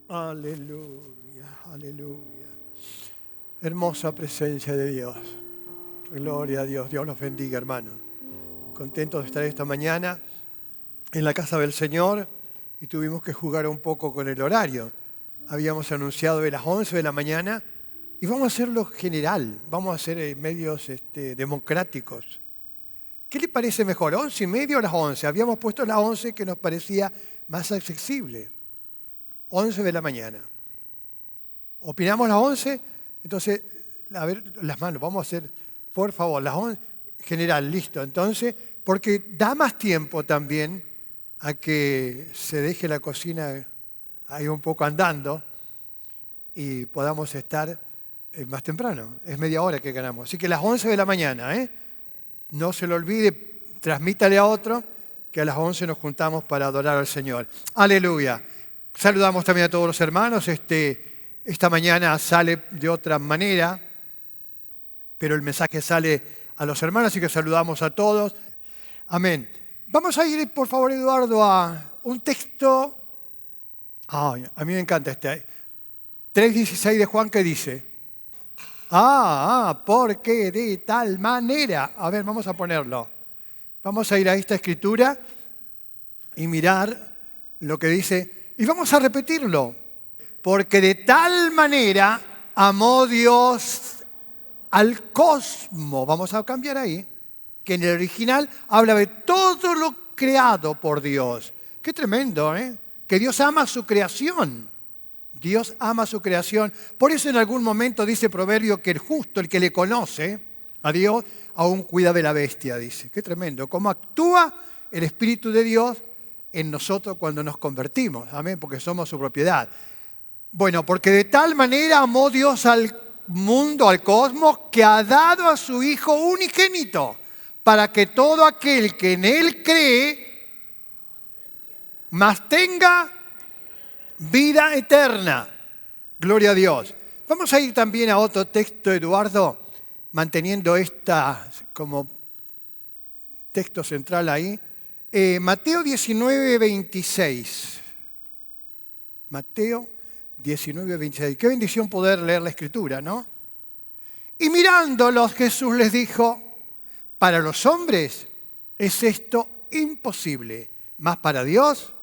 Aleluya, aleluya. Hermosa presencia de Dios. Gloria a Dios. Dios los bendiga, hermanos. Contentos de estar esta mañana en la casa del Señor y tuvimos que jugar un poco con el horario. Habíamos anunciado de las 11 de la mañana y vamos a hacerlo general. Vamos a hacer medios democráticos. ¿Qué le parece mejor, 11:30 o las 11? Habíamos puesto las 11 que nos parecía más accesible. 11 de la mañana. ¿Opinamos las 11? Entonces, a ver, las manos, vamos a hacer, por favor, las 11, general, listo. Entonces, porque da más tiempo también a que se deje la cocina ahí un poco andando y podamos estar más temprano. Es media hora que ganamos. Así que las 11 de la mañana, no se lo olvide, transmítale a otro que a las 11 nos juntamos para adorar al Señor. Aleluya. Saludamos también a todos los hermanos. Esta mañana sale de otra manera, pero el mensaje sale a los hermanos, así que saludamos a todos. Amén. Vamos a ir, por favor, Eduardo, a un texto. A mí me encanta 3:16 de Juan, que dice: porque de tal manera. A ver, vamos a ponerlo. Vamos a ir a esta escritura y mirar lo que dice. Y vamos a repetirlo. Porque de tal manera amó Dios al cosmos. Vamos a cambiar ahí. Que en el original habla de todo lo creado por Dios. Qué tremendo, ¿eh? Que Dios ama su creación. Dios ama su creación. Por eso en algún momento dice Proverbio que el justo, el que le conoce a Dios, aún cuida de la bestia, dice. Qué tremendo. Cómo actúa el Espíritu de Dios en nosotros cuando nos convertimos. Amén, porque somos su propiedad. Bueno, porque de tal manera amó Dios al mundo, al cosmos, que ha dado a su Hijo unigénito, para que todo aquel que en Él cree, más tenga vida eterna. Gloria a Dios. Vamos a ir también a otro texto, Eduardo, manteniendo esta como texto central ahí. Mateo 19:26. Mateo 19:26. Qué bendición poder leer la Escritura, ¿no? Y mirándolos, Jesús les dijo: para los hombres es esto imposible, mas para Dios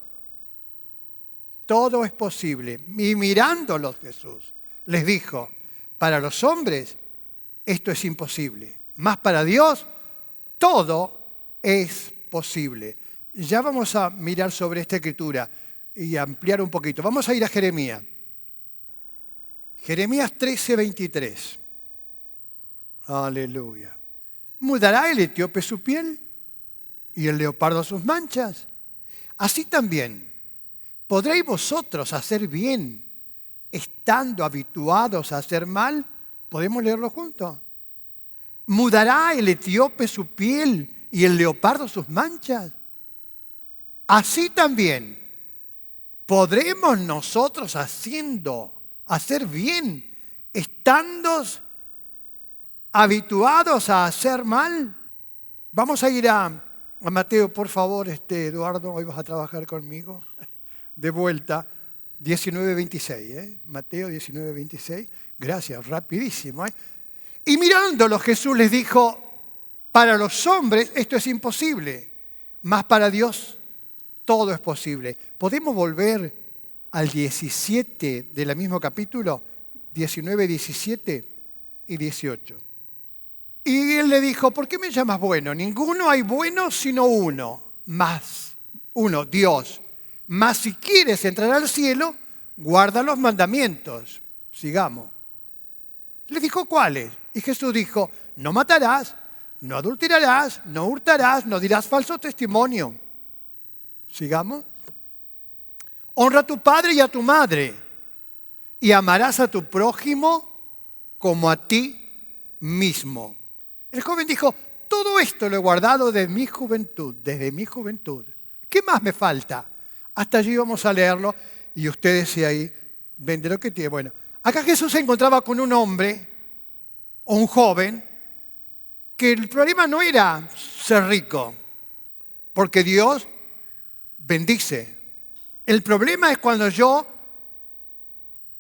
todo es posible. Y mirándolos, Jesús les dijo: para los hombres esto es imposible, mas para Dios todo es posible. Ya vamos a mirar sobre esta escritura y ampliar un poquito. Vamos a ir a Jeremías. Jeremías 13:23. Aleluya. ¿Mudará el etíope su piel y el leopardo sus manchas? Así también, ¿podréis vosotros hacer bien estando habituados a hacer mal? ¿Podemos leerlo juntos? ¿Mudará el etíope su piel y el leopardo sus manchas? Así también, ¿podremos nosotros hacer bien estando habituados a hacer mal? Vamos a ir a Mateo, por favor, Eduardo, hoy vas a trabajar conmigo. De vuelta, 19:26, Mateo 19:26. Gracias, rapidísimo. Y mirándolos, Jesús les dijo: para los hombres esto es imposible, mas para Dios todo es posible. ¿Podemos volver al 17 del mismo capítulo? 19, 17 y 18. Y él le dijo: ¿por qué me llamas bueno? Ninguno hay bueno sino uno, Dios. Mas si quieres entrar al cielo, guarda los mandamientos. Sigamos. Le dijo: ¿cuáles? Y Jesús dijo: no matarás, no adulterarás, no hurtarás, no dirás falso testimonio. Sigamos. Honra a tu padre y a tu madre, y amarás a tu prójimo como a ti mismo. El joven dijo: todo esto lo he guardado desde mi juventud. ¿Qué más me falta? Hasta allí vamos a leerlo y ustedes si ahí ven de lo que tiene. Bueno, acá Jesús se encontraba con un hombre o un joven que el problema no era ser rico, porque Dios bendice. El problema es cuando yo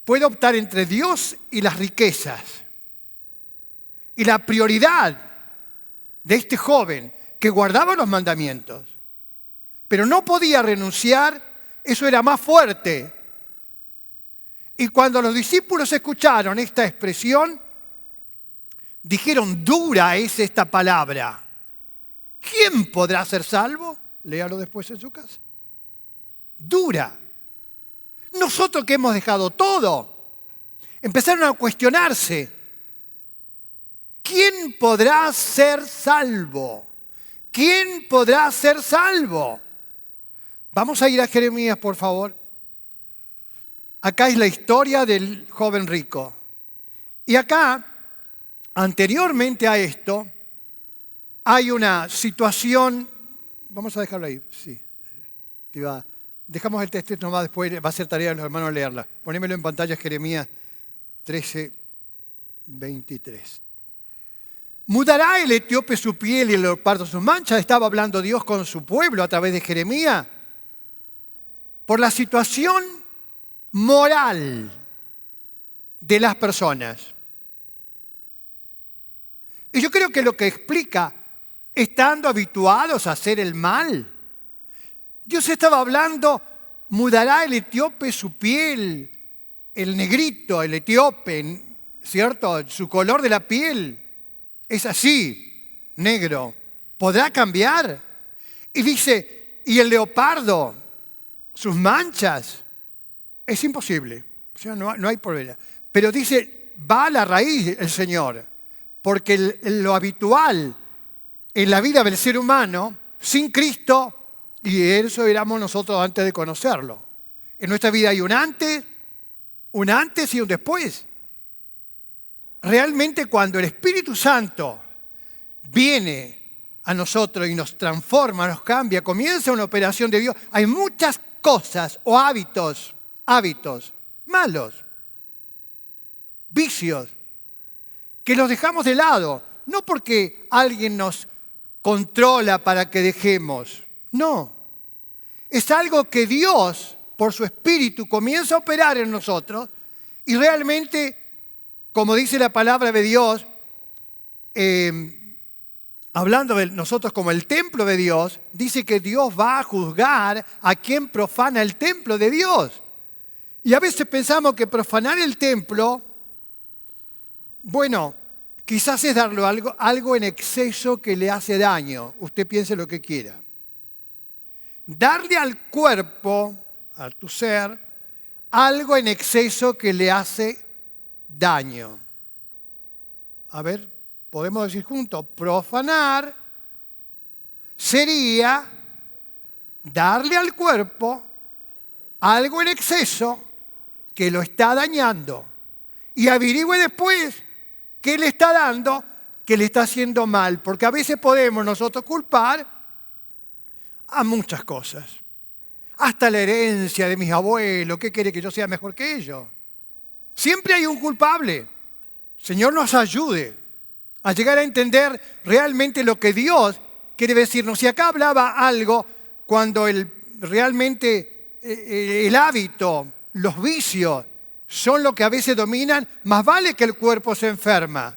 puede optar entre Dios y las riquezas. Y la prioridad de este joven que guardaba los mandamientos, pero no podía renunciar, eso era más fuerte. Y cuando los discípulos escucharon esta expresión, dijeron, dura es esta palabra. ¿Quién podrá ser salvo? Léalo después en su casa. Dura. Nosotros que hemos dejado todo, empezaron a cuestionarse. ¿Quién podrá ser salvo? ¿Quién podrá ser salvo? Vamos a ir a Jeremías, por favor. Acá es la historia del joven rico. Y acá, anteriormente a esto, hay una situación. Vamos a dejarlo ahí, sí. Dejamos el texto nomás, después va a ser tarea de los hermanos leerla. Ponémelo en pantalla, Jeremías 13, 23. ¿Mudará el etíope su piel y el leopardo sus manchas? Estaba hablando Dios con su pueblo a través de Jeremías. Por la situación moral de las personas. Y yo creo que lo que explica, estando habituados a hacer el mal, Dios estaba hablando, mudará el etíope su piel, el negrito, el etíope, ¿cierto? Su color de la piel es así, negro. ¿Podrá cambiar? Y dice, y el leopardo, sus manchas, es imposible. O sea, no hay problema. Pero dice, va a la raíz el Señor, porque lo habitual en la vida del ser humano, sin Cristo, y eso éramos nosotros antes de conocerlo. En nuestra vida hay un antes y un después. Realmente cuando el Espíritu Santo viene a nosotros y nos transforma, nos cambia, comienza una operación de Dios, hay muchas cosas o hábitos malos, vicios, que los dejamos de lado, no porque alguien nos controla para que dejemos, no. Es algo que Dios, por su Espíritu, comienza a operar en nosotros y realmente, como dice la palabra de Dios, hablando de nosotros como el templo de Dios, dice que Dios va a juzgar a quien profana el templo de Dios. Y a veces pensamos que profanar el templo, bueno, quizás es darle algo en exceso que le hace daño. Usted piense lo que quiera. Darle al cuerpo, a tu ser, algo en exceso que le hace daño. A ver, podemos decir juntos, profanar sería darle al cuerpo algo en exceso que lo está dañando. Y averigüe después qué le está dando, que le está haciendo mal. Porque a veces podemos nosotros culpar a muchas cosas. Hasta la herencia de mis abuelos. ¿Qué quiere que yo sea mejor que ellos? Siempre hay un culpable. Señor nos ayude a llegar a entender realmente lo que Dios quiere decirnos. Si acá hablaba algo cuando realmente el hábito, los vicios son lo que a veces dominan, más vale que el cuerpo se enferma.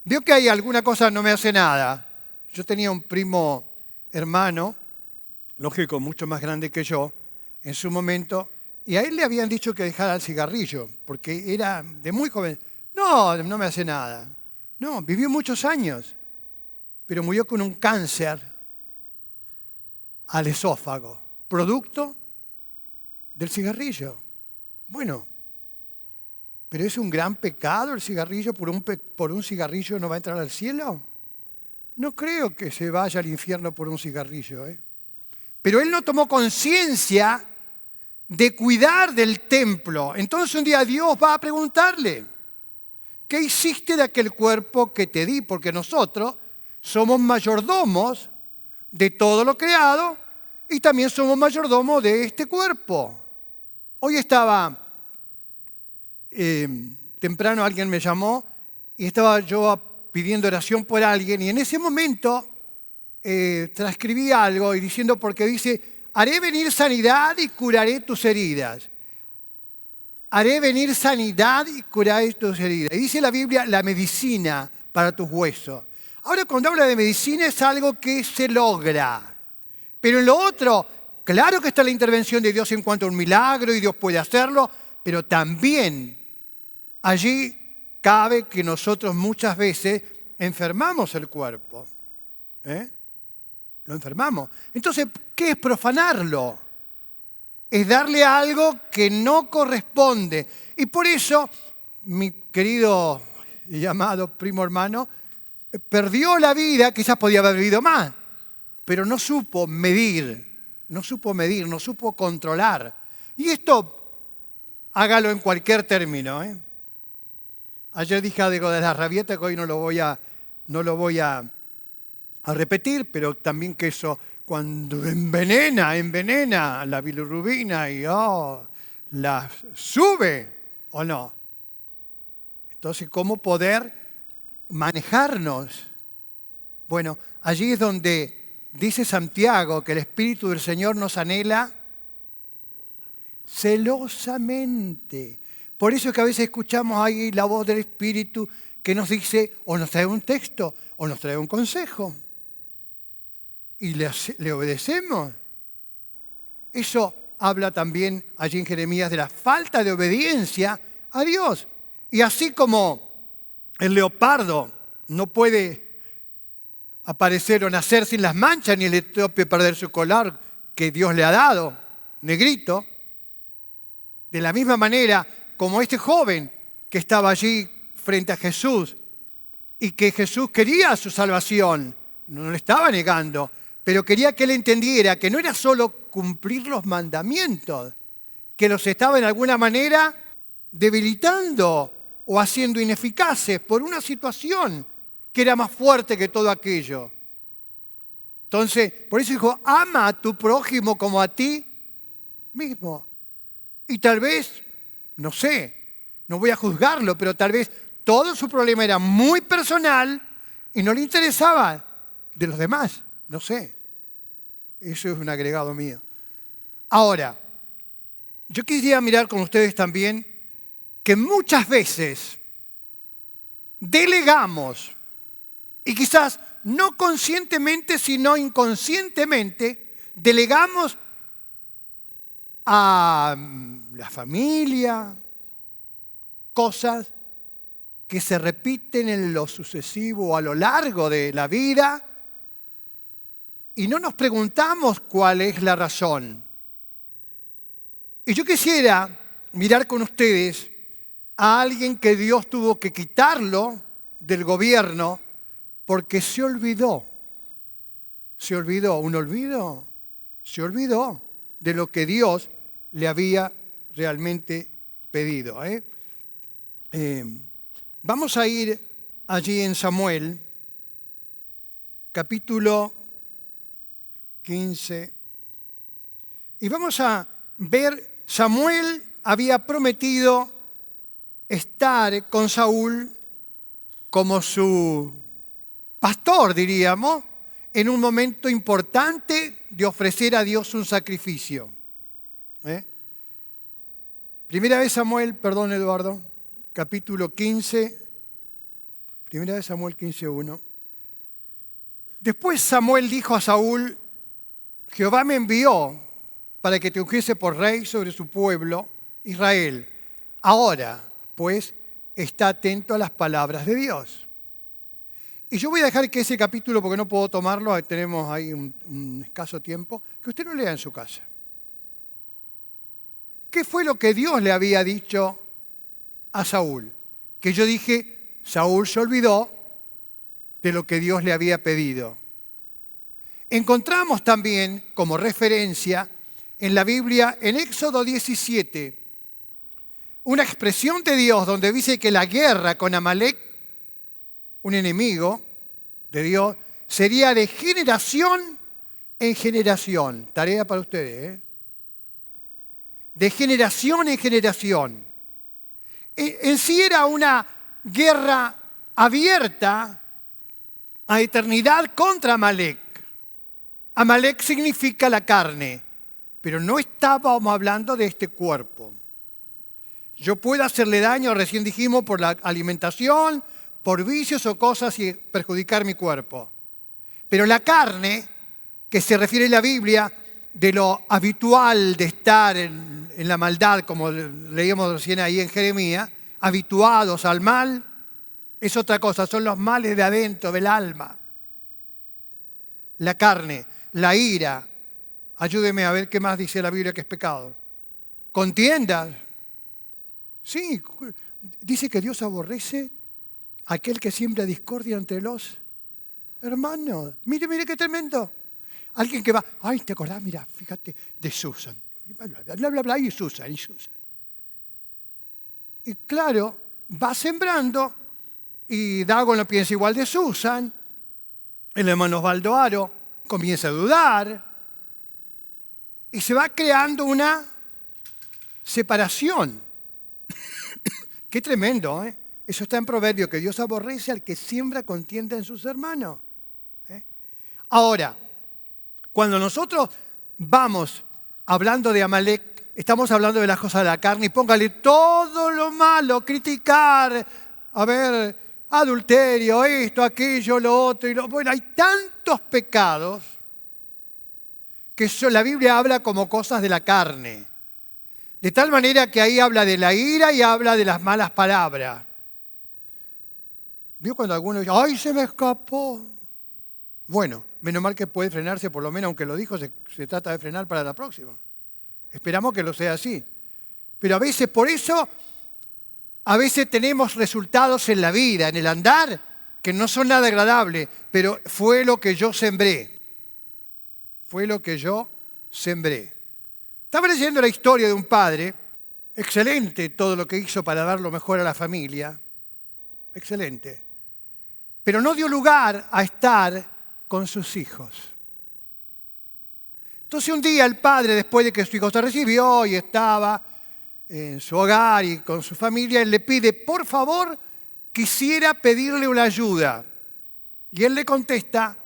Veo que hay alguna cosa no me hace nada. Yo tenía un primo hermano, lógico, mucho más grande que yo, en su momento, y a él le habían dicho que dejara el cigarrillo, porque era de muy joven. No me hace nada. No, vivió muchos años, pero murió con un cáncer al esófago, producto del cigarrillo. Bueno, pero es un gran pecado el cigarrillo, por un cigarrillo no va a entrar al cielo. No creo que se vaya al infierno por un cigarrillo, Pero él no tomó conciencia de cuidar del templo. Entonces un día Dios va a preguntarle, ¿qué hiciste de aquel cuerpo que te di? Porque nosotros somos mayordomos de todo lo creado y también somos mayordomos de este cuerpo. Hoy estaba, temprano alguien me llamó y estaba yo pidiendo oración por alguien y en ese momento transcribí algo y diciendo, porque dice, haré venir sanidad y curaré tus heridas. haré venir sanidad y curaré tus heridas. Y dice la Biblia, la medicina para tus huesos. Ahora, cuando habla de medicina es algo que se logra. Pero en lo otro, claro que está la intervención de Dios en cuanto a un milagro y Dios puede hacerlo, pero también allí cabe que nosotros muchas veces enfermamos el cuerpo. Lo enfermamos. Entonces, ¿qué es profanarlo? Es darle algo que no corresponde. Y por eso, mi querido y amado primo hermano, perdió la vida, quizás podía haber vivido más, pero no supo medir, no supo controlar. Y esto, hágalo en cualquier término. Ayer dije algo de la rabieta que hoy no lo voy a repetir, pero también que eso cuando envenena la bilirrubina y la sube o no. Entonces, ¿cómo poder manejarnos? Bueno, allí es donde dice Santiago que el Espíritu del Señor nos anhela celosamente. Por eso es que a veces escuchamos ahí la voz del Espíritu que nos dice, o nos trae un texto, o nos trae un consejo. Y le obedecemos. Eso habla también allí en Jeremías de la falta de obediencia a Dios. Y así como el leopardo no puede aparecer o nacer sin las manchas, ni el etíope perder su collar que Dios le ha dado, negrito, de la misma manera como este joven que estaba allí frente a Jesús y que Jesús quería su salvación, no le estaba negando, pero quería que él entendiera que no era solo cumplir los mandamientos, que los estaba en alguna manera debilitando o haciendo ineficaces por una situación que era más fuerte que todo aquello. Entonces, por eso dijo, ama a tu prójimo como a ti mismo. Y tal vez, no sé, no voy a juzgarlo, pero tal vez todo su problema era muy personal y no le interesaba de los demás. No sé, eso es un agregado mío. Ahora, yo quisiera mirar con ustedes también que muchas veces delegamos, y quizás no conscientemente, sino inconscientemente, delegamos a la familia cosas que se repiten en lo sucesivo a lo largo de la vida y no nos preguntamos cuál es la razón. Y yo quisiera mirar con ustedes a alguien que Dios tuvo que quitarlo del gobierno porque se olvidó. Se olvidó, un olvido. Se olvidó de lo que Dios le había realmente pedido. Vamos a ir allí en Samuel, capítulo 15, y vamos a ver, Samuel había prometido estar con Saúl como su pastor, diríamos, en un momento importante de ofrecer a Dios un sacrificio. Primera de Samuel, perdón Eduardo, capítulo 15, primera de Samuel 15:1. Después Samuel dijo a Saúl, Jehová me envió para que te ungiese por rey sobre su pueblo, Israel. Ahora, pues, está atento a las palabras de Dios. Y yo voy a dejar que ese capítulo, porque no puedo tomarlo, tenemos ahí un escaso tiempo, que usted lo lea en su casa. ¿Qué fue lo que Dios le había dicho a Saúl? Que yo dije, Saúl se olvidó de lo que Dios le había pedido. Encontramos también como referencia en la Biblia, en Éxodo 17, una expresión de Dios donde dice que la guerra con Amalek, un enemigo de Dios, sería de generación en generación. Tarea para ustedes, de generación en generación. En sí era una guerra abierta a eternidad contra Amalek. Amalek significa la carne, pero no estábamos hablando de este cuerpo. Yo puedo hacerle daño, recién dijimos, por la alimentación, por vicios o cosas y perjudicar mi cuerpo. Pero la carne, que se refiere en la Biblia de lo habitual de estar en la maldad, como leíamos recién ahí en Jeremías, habituados al mal, es otra cosa, son los males de adentro, del alma. La carne, la ira, ayúdeme a ver qué más dice la Biblia que es pecado. Contiendas. Sí, dice que Dios aborrece a aquel que siembra discordia entre los hermanos. Mire, mire qué tremendo. Alguien que va, ay, ¿te acordás? Mira, fíjate, de Susan. Bla, bla, bla, y Susan, y Susan. Y claro, va sembrando, y Dagon no piensa igual de Susan, el hermano Osvaldo Aro comienza a dudar, y se va creando una separación. Qué tremendo, ¿eh? Eso está en Proverbios, que Dios aborrece al que siembra contienda en sus hermanos. Ahora, cuando nosotros vamos hablando de Amalek, estamos hablando de las cosas de la carne y póngale todo lo malo, criticar, a ver, adulterio, esto, aquello, lo otro. Bueno, hay tantos pecados que la Biblia habla como cosas de la carne. De tal manera que ahí habla de la ira y habla de las malas palabras. ¿Vio cuando alguno dice, ¡ay, se me escapó! Bueno, menos mal que puede frenarse, por lo menos, aunque lo dijo, se trata de frenar para la próxima. Esperamos que lo sea así. Pero a veces, por eso, a veces tenemos resultados en la vida, en el andar, que no son nada agradables, pero fue lo que yo sembré. Fue lo que yo sembré. Estaba leyendo la historia de un padre, excelente todo lo que hizo para dar lo mejor a la familia, excelente, pero no dio lugar a estar con sus hijos. Entonces un día el padre, después de que su hijo se recibió y estaba en su hogar y con su familia, él le pide, por favor, quisiera pedirle una ayuda. Y él le contesta,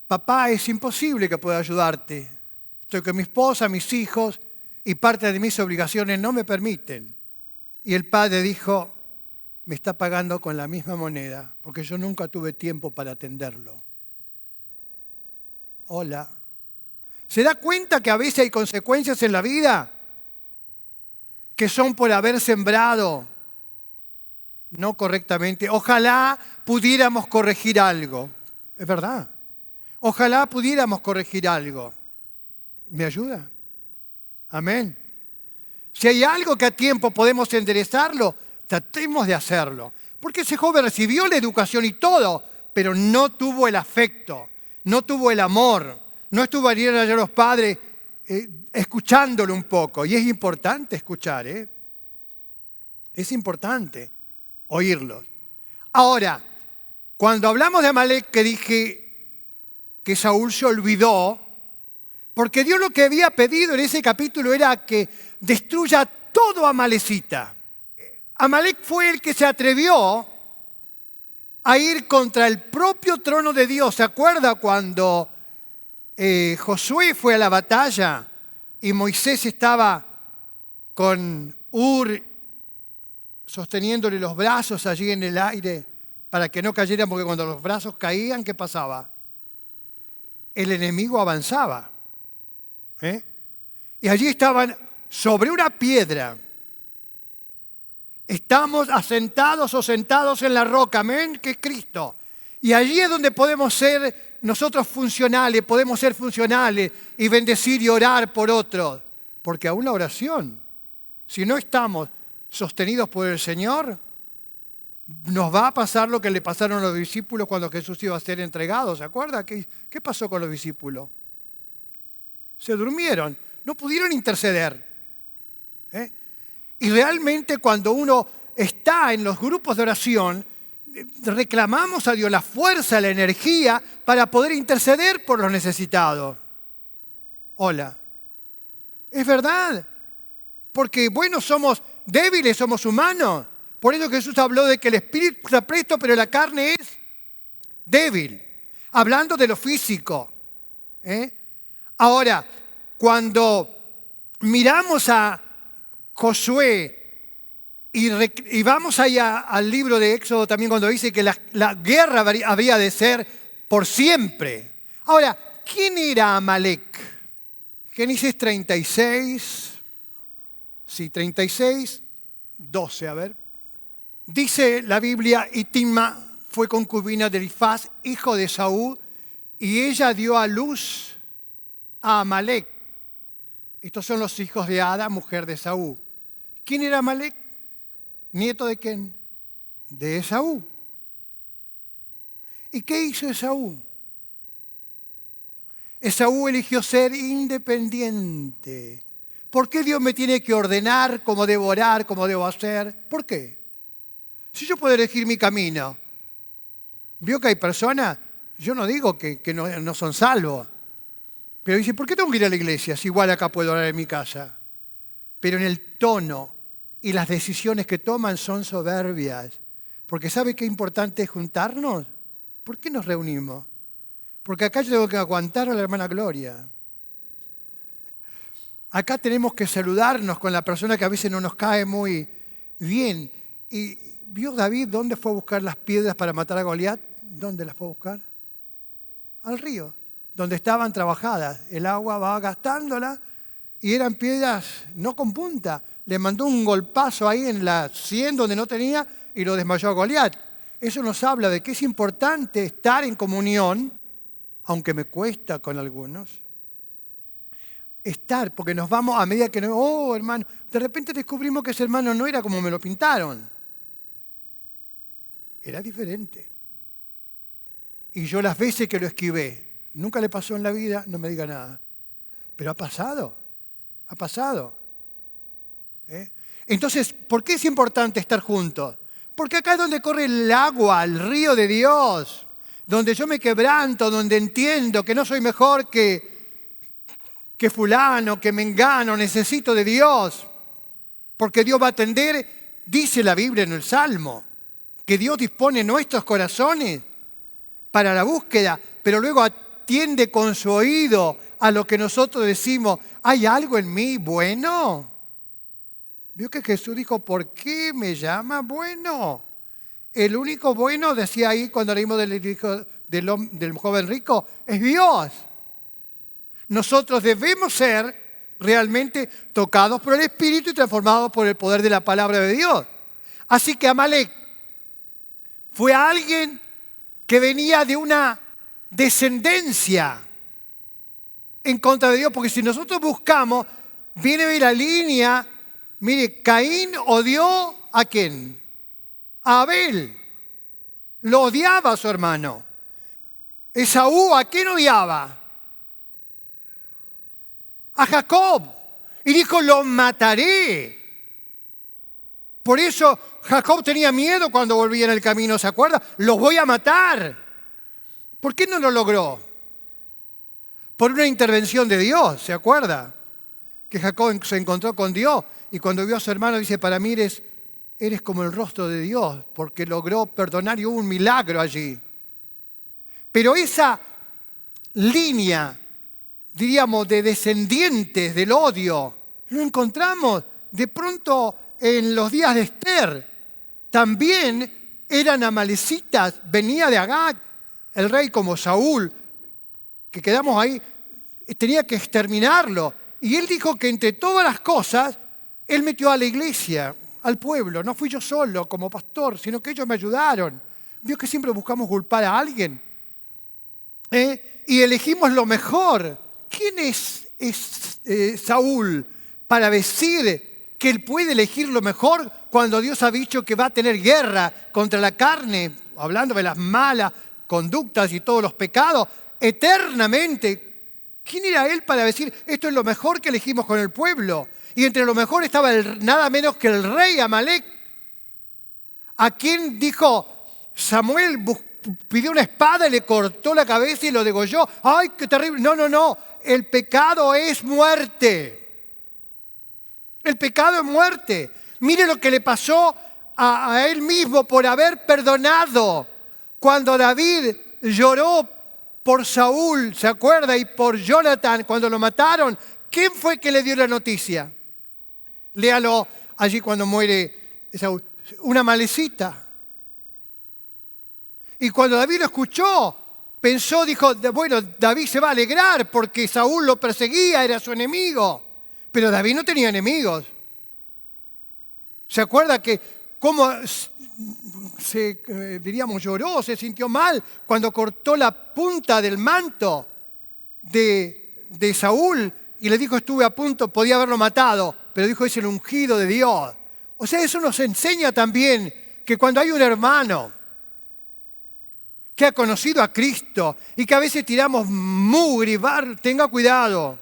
papá, es imposible que pueda ayudarte. Estoy con mi esposa, mis hijos, y parte de mis obligaciones no me permiten. Y el padre dijo, me está pagando con la misma moneda, porque yo nunca tuve tiempo para atenderlo. Hola. ¿Se da cuenta que a veces hay consecuencias en la vida que son por haber sembrado no correctamente? Ojalá pudiéramos corregir algo. Es verdad. Ojalá pudiéramos corregir algo. ¿Me ayuda? Amén. Si hay algo que a tiempo podemos enderezarlo, tratemos de hacerlo. Porque ese joven recibió la educación y todo, pero no tuvo el afecto, no tuvo el amor, no estuvo allí a los padres escuchándolo un poco. Y es importante escuchar, ¿eh? Es importante oírlos. Ahora, cuando hablamos de Amalek, que dije que Saúl se olvidó, porque Dios lo que había pedido en ese capítulo era que destruya todo Amalecita. Amalek fue el que se atrevió a ir contra el propio trono de Dios. ¿Se acuerda cuando Josué fue a la batalla y Moisés estaba con Ur sosteniéndole los brazos allí en el aire para que no cayeran? Porque cuando los brazos caían, ¿qué pasaba? El enemigo avanzaba. Y allí estaban sobre una piedra. Estamos asentados o sentados en la roca, amén, que es Cristo. Y allí es donde podemos ser nosotros funcionales, podemos ser funcionales y bendecir y orar por otros. Porque aún la oración, si no estamos sostenidos por el Señor, nos va a pasar lo que le pasaron a los discípulos cuando Jesús iba a ser entregado. ¿Se acuerda? ¿Qué pasó con los discípulos? Se durmieron, no pudieron interceder. Y realmente cuando uno está en los grupos de oración, reclamamos a Dios la fuerza, la energía para poder interceder por los necesitados. Hola. Es verdad. Porque, bueno, somos débiles, somos humanos. Por eso Jesús habló de que el espíritu está presto, pero la carne es débil. Hablando de lo físico. Ahora, cuando miramos a Josué Y vamos allá al libro de Éxodo también cuando dice que la guerra habría de ser por siempre. Ahora, ¿quién era Amalek? Génesis 36, sí, 36, 12, a ver. Dice la Biblia, y Timna fue concubina de Elifaz, hijo de Saúl, y ella dio a luz a Amalek. Estos son los hijos de Ada, mujer de Saúl. ¿Quién era Amalek? ¿Nieto de quién? De Esaú. ¿Y qué hizo Esaú? Esaú eligió ser independiente. ¿Por qué Dios me tiene que ordenar cómo debo orar, cómo debo hacer? ¿Por qué? Si yo puedo elegir mi camino. Vio que hay personas, yo no digo que no son salvos, pero dice, ¿por qué tengo que ir a la iglesia si igual acá puedo orar en mi casa? Pero en el tono y las decisiones que toman son soberbias. Porque ¿sabe qué importante es juntarnos? ¿Por qué nos reunimos? Porque acá yo tengo que aguantar a la hermana Gloria. Acá tenemos que saludarnos con la persona que a veces no nos cae muy bien. ¿Y vio David dónde fue a buscar las piedras para matar a Goliat? ¿Dónde las fue a buscar? Al río, donde estaban trabajadas. El agua va gastándola y eran piedras no con punta. Le mandó un golpazo ahí en la sien donde no tenía y lo desmayó a Goliat. Eso nos habla de que es importante estar en comunión, aunque me cuesta con algunos. Estar, porque nos vamos a medida que no, oh hermano, de repente descubrimos que ese hermano no era como me lo pintaron. Era diferente. Y yo las veces que lo esquivé, nunca le pasó en la vida, no me diga nada. Pero ha pasado. Entonces, ¿por qué es importante estar juntos? Porque acá es donde corre el agua, el río de Dios, donde yo me quebranto, donde entiendo que no soy mejor que fulano, que mengano, necesito de Dios. Porque Dios va a atender, dice la Biblia en el Salmo, que Dios dispone nuestros corazones para la búsqueda, pero luego atiende con su oído a lo que nosotros decimos, ¿hay algo en mí bueno? Vio que Jesús dijo, ¿por qué me llama bueno? El único bueno, decía ahí cuando leímos del joven rico, es Dios. Nosotros debemos ser realmente tocados por el Espíritu y transformados por el poder de la palabra de Dios. Así que Amalek fue alguien que venía de una descendencia en contra de Dios, porque si nosotros buscamos, viene la línea, mire, Caín odió ¿a quién? A Abel. Lo odiaba a su hermano. Esaú, ¿a quién odiaba? A Jacob. Y dijo, lo mataré. Por eso Jacob tenía miedo cuando volvía en el camino, ¿se acuerda? Los voy a matar. ¿Por qué no lo logró? Por una intervención de Dios, ¿se acuerda? Que Jacob se encontró con Dios y cuando vio a su hermano dice, para mí eres como el rostro de Dios, porque logró perdonar y hubo un milagro allí. Pero esa línea, diríamos, de descendientes del odio, lo encontramos de pronto en los días de Esther. También eran amalecitas, venía de Agag, el rey como Saúl, que quedamos ahí, tenía que exterminarlo. Y él dijo que entre todas las cosas, él metió a la iglesia, al pueblo. No fui yo solo como pastor, sino que ellos me ayudaron. Vio que siempre buscamos culpar a alguien. Y elegimos lo mejor. ¿Quién es Saúl para decir que él puede elegir lo mejor cuando Dios ha dicho que va a tener guerra contra la carne, hablando de las malas conductas y todos los pecados, eternamente? ¿Quién era él para decir esto es lo mejor que elegimos con el pueblo? Y entre lo mejor estaba nada menos que el rey Amalek, a quien dijo Samuel, pidió una espada y le cortó la cabeza y lo degolló. ¡Ay, qué terrible! No. El pecado es muerte. El pecado es muerte. Mire lo que le pasó a él mismo por haber perdonado. Cuando David lloró por Saúl, ¿se acuerda? Y por Jonathan, cuando lo mataron, ¿quién fue que le dio la noticia? Léalo allí cuando muere Esaú? Una malecita. Y cuando David lo escuchó, pensó, dijo, bueno, David se va a alegrar porque Saúl lo perseguía, era su enemigo. Pero David no tenía enemigos. ¿Se acuerda que cómo diríamos, lloró, se sintió mal cuando cortó la punta del manto de Saúl y le dijo, estuve a punto, podía haberlo matado, pero dijo, es el ungido de Dios. O sea, eso nos enseña también que cuando hay un hermano que ha conocido a Cristo y que a veces tiramos mugre, tenga cuidado.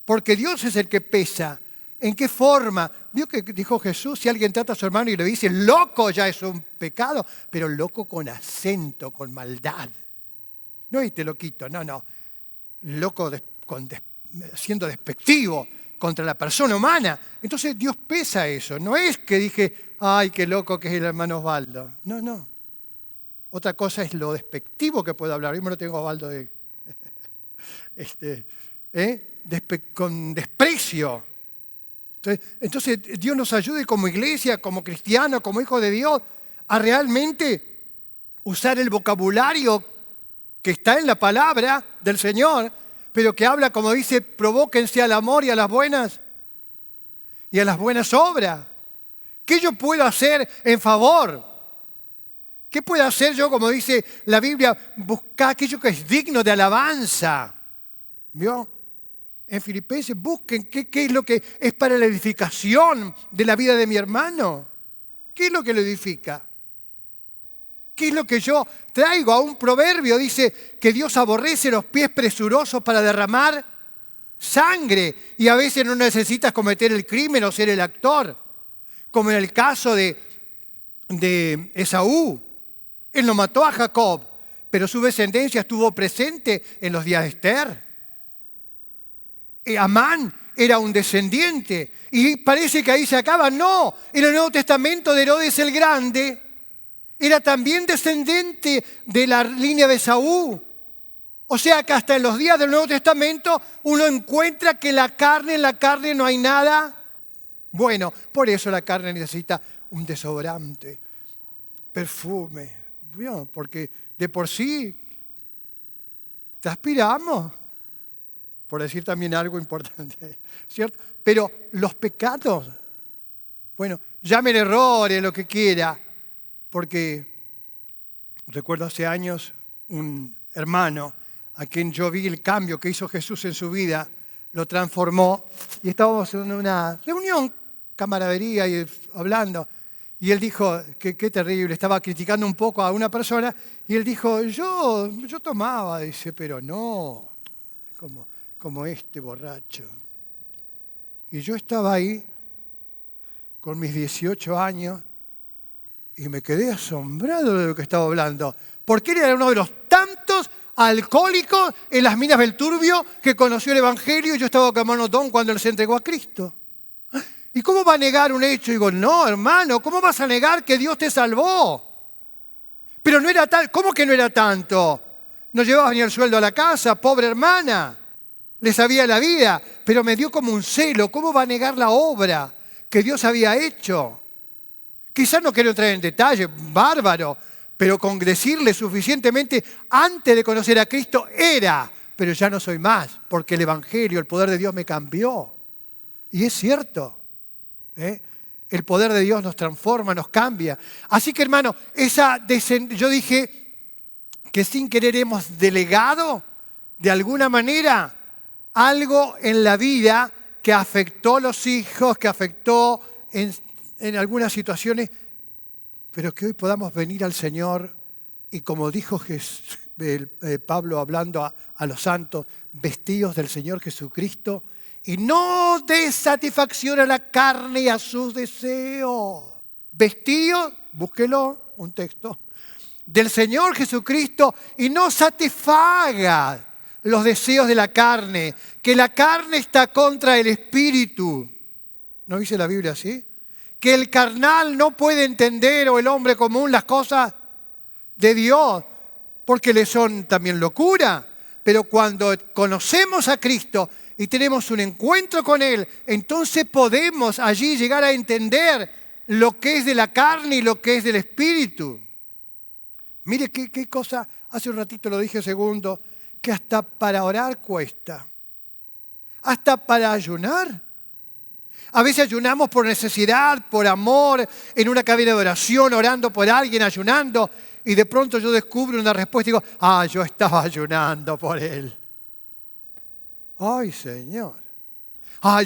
Porque Dios es el que pesa. ¿En qué forma? ¿Vio que dijo Jesús? Si alguien trata a su hermano y le dice loco, ya es un pecado, pero loco con acento, con maldad. No este loquito, no. Loco siendo despectivo contra la persona humana. Entonces Dios pesa eso. No es que dije, ay, qué loco que es el hermano Osvaldo. No. Otra cosa es lo despectivo que puedo hablar. Yo me lo tengo a Osvaldo con desprecio. Entonces Dios nos ayude como iglesia, como cristianos, como hijos de Dios, a realmente usar el vocabulario que está en la palabra del Señor, pero que habla, como dice, provóquense al amor y a las buenas obras. ¿Qué yo puedo hacer en favor? ¿Qué puedo hacer yo, como dice la Biblia, buscar aquello que es digno de alabanza? ¿Vio? En Filipenses busquen qué es lo que es para la edificación de la vida de mi hermano. ¿Qué es lo que lo edifica? ¿Qué es lo que yo traigo? A un proverbio dice que Dios aborrece los pies presurosos para derramar sangre. Y a veces no necesitas cometer el crimen o ser el actor. Como en el caso de Esaú. Él no mató a Jacob, pero su descendencia estuvo presente en los días de Esther. Amán era un descendiente y parece que ahí se acaba. No, en el Nuevo Testamento de Herodes el Grande era también descendiente de la línea de Saúl. O sea que hasta en los días del Nuevo Testamento uno encuentra que en la carne no hay nada bueno. Por eso la carne necesita un desodorante, perfume, ¿vio? Porque de por sí transpiramos. Por decir también algo importante, ¿cierto? Pero los pecados, bueno, llamen errores, lo que quiera, porque recuerdo hace años un hermano a quien yo vi el cambio que hizo Jesús en su vida, lo transformó, y estábamos en una reunión, camaradería, y hablando, y él dijo, qué terrible, estaba criticando un poco a una persona, y él dijo, yo tomaba, dice, pero no, como este borracho. Y yo estaba ahí con mis 18 años y me quedé asombrado de lo que estaba hablando, porque él era uno de los tantos alcohólicos en las minas del Turbio que conoció el Evangelio y yo estaba con hermano Don cuando él se entregó a Cristo. ¿Y cómo va a negar un hecho? Y digo, no, hermano, ¿cómo vas a negar que Dios te salvó? Pero no era tal, ¿cómo que no era tanto? No llevabas ni el sueldo a la casa, pobre hermana. Le sabía la vida, pero me dio como un celo. ¿Cómo va a negar la obra que Dios había hecho? Quizás no quiero entrar en detalle, bárbaro, pero con decirle suficientemente antes de conocer a Cristo era, pero ya no soy más, porque el Evangelio, el poder de Dios me cambió. Y es cierto, el poder de Dios nos transforma, nos cambia. Así que, hermano, yo dije que sin querer hemos delegado de alguna manera algo en la vida que afectó a los hijos, que afectó en algunas situaciones, pero que hoy podamos venir al Señor y como dijo Pablo hablando a los santos, vestidos del Señor Jesucristo y no de satisfacción a la carne y a sus deseos. Vestidos, búsquelo, un texto, del Señor Jesucristo y no satisfaga los deseos de la carne, que la carne está contra el espíritu. ¿No dice la Biblia así? Que el carnal no puede entender, o el hombre común, las cosas de Dios, porque le son también locura. Pero cuando conocemos a Cristo y tenemos un encuentro con Él, entonces podemos allí llegar a entender lo que es de la carne y lo que es del Espíritu. Mire qué cosa, hace un ratito lo dije segundo, que hasta para orar cuesta, hasta para ayunar. A veces ayunamos por necesidad, por amor, en una cabina de oración, orando por alguien, ayunando, y de pronto yo descubro una respuesta y digo, yo estaba ayunando por él. Ay, Señor.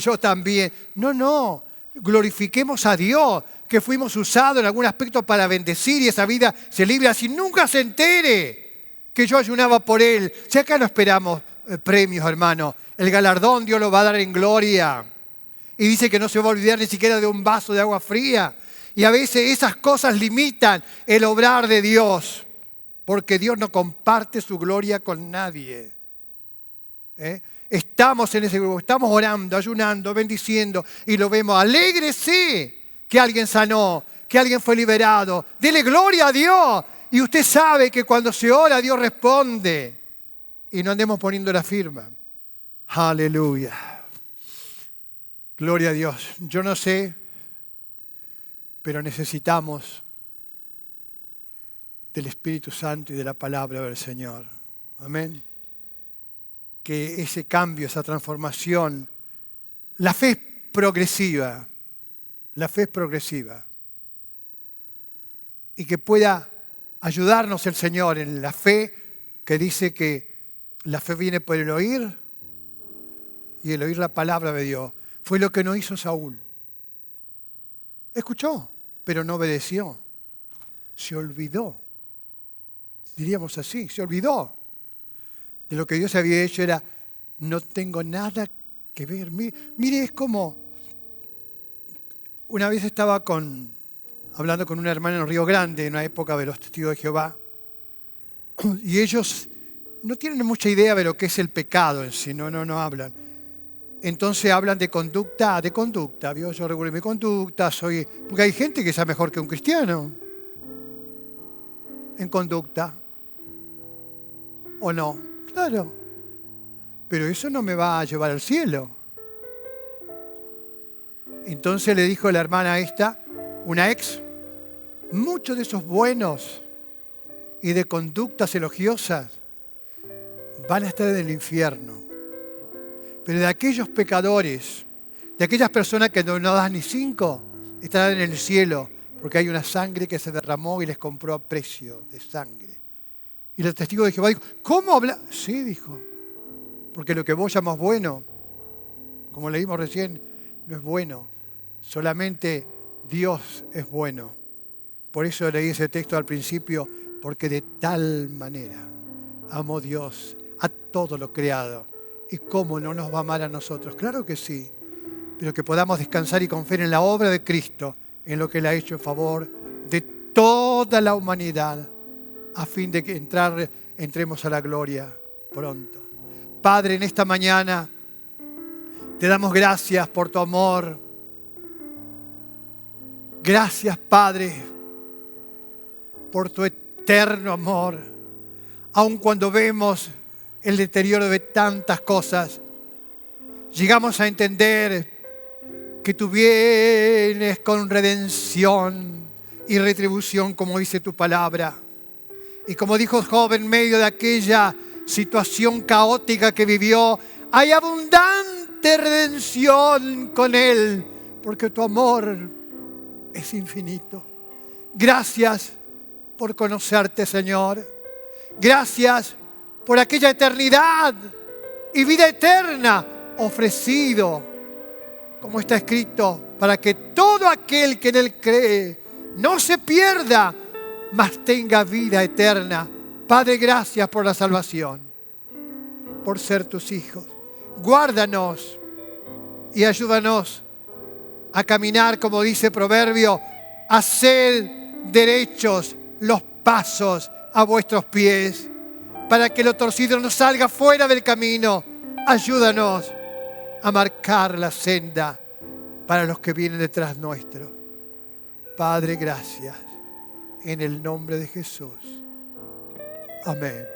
Yo también. No, glorifiquemos a Dios, que fuimos usados en algún aspecto para bendecir y esa vida se libre así. Nunca se entere que yo ayunaba por él. Si acá no esperamos premios, hermano, el galardón Dios lo va a dar en gloria. Y dice que no se va a olvidar ni siquiera de un vaso de agua fría. Y a veces esas cosas limitan el obrar de Dios, porque Dios no comparte su gloria con nadie. Estamos en ese grupo, estamos orando, ayunando, bendiciendo y lo vemos. Alégrese que alguien sanó, que alguien fue liberado. Dele gloria a Dios. Y usted sabe que cuando se ora, Dios responde. Y no andemos poniendo la firma. Aleluya. Gloria a Dios. Yo no sé, pero necesitamos del Espíritu Santo y de la palabra del Señor. Amén. Que ese cambio, esa transformación, la fe es progresiva. La fe es progresiva. Y que pueda ayudarnos el Señor en la fe que dice que la fe viene por el oír y el oír la palabra de Dios. Fue lo que no hizo Saúl. Escuchó, pero no obedeció. Se olvidó. Diríamos así, se olvidó. De lo que Dios había hecho era, no tengo nada que ver. Mire, es como, una vez estaba hablando con una hermana en Río Grande, en una época de los testigos de Jehová, y ellos no tienen mucha idea de lo que es el pecado en sí, no hablan. Entonces hablan de conducta, ¿vio? Yo regulé mi conducta, porque hay gente que sea mejor que un cristiano en conducta, ¿o no? Claro, pero eso no me va a llevar al cielo. Entonces le dijo la hermana esta, una ex, muchos de esos buenos y de conductas elogiosas van a estar en el infierno. Pero de aquellos pecadores, de aquellas personas que no das ni 5, estarán en el cielo, porque hay una sangre que se derramó y les compró a precio de sangre. Y el testigo de Jehová dijo, ¿cómo habla? Sí, dijo, porque lo que vos llamas bueno, como leímos recién, no es bueno. Solamente Dios es bueno. Por eso leí ese texto al principio, porque de tal manera amó Dios a todo lo creado. ¿Y cómo no nos va a amar a nosotros? Claro que sí, pero que podamos descansar y confiar en la obra de Cristo, en lo que Él ha hecho en favor de toda la humanidad, a fin de que entremos a la gloria pronto. Padre, en esta mañana te damos gracias por tu amor. Gracias, Padre, por tu eterno amor. Aun cuando vemos el deterioro de tantas cosas, llegamos a entender que tú vienes con redención y retribución, como dice tu palabra. Y como dijo Job en medio de aquella situación caótica que vivió, hay abundante redención con él, porque tu amor es infinito. Gracias por conocerte, Señor. Gracias por aquella eternidad y vida eterna ofrecido, como está escrito, para que todo aquel que en Él cree no se pierda, mas tenga vida eterna. Padre, gracias por la salvación, por ser tus hijos. Guárdanos y ayúdanos a caminar, como dice Proverbio, a hacer derechos los pasos a vuestros pies, para que lo torcido no salga fuera del camino. Ayúdanos a marcar la senda para los que vienen detrás nuestro. Padre, gracias. En el nombre de Jesús. Amén.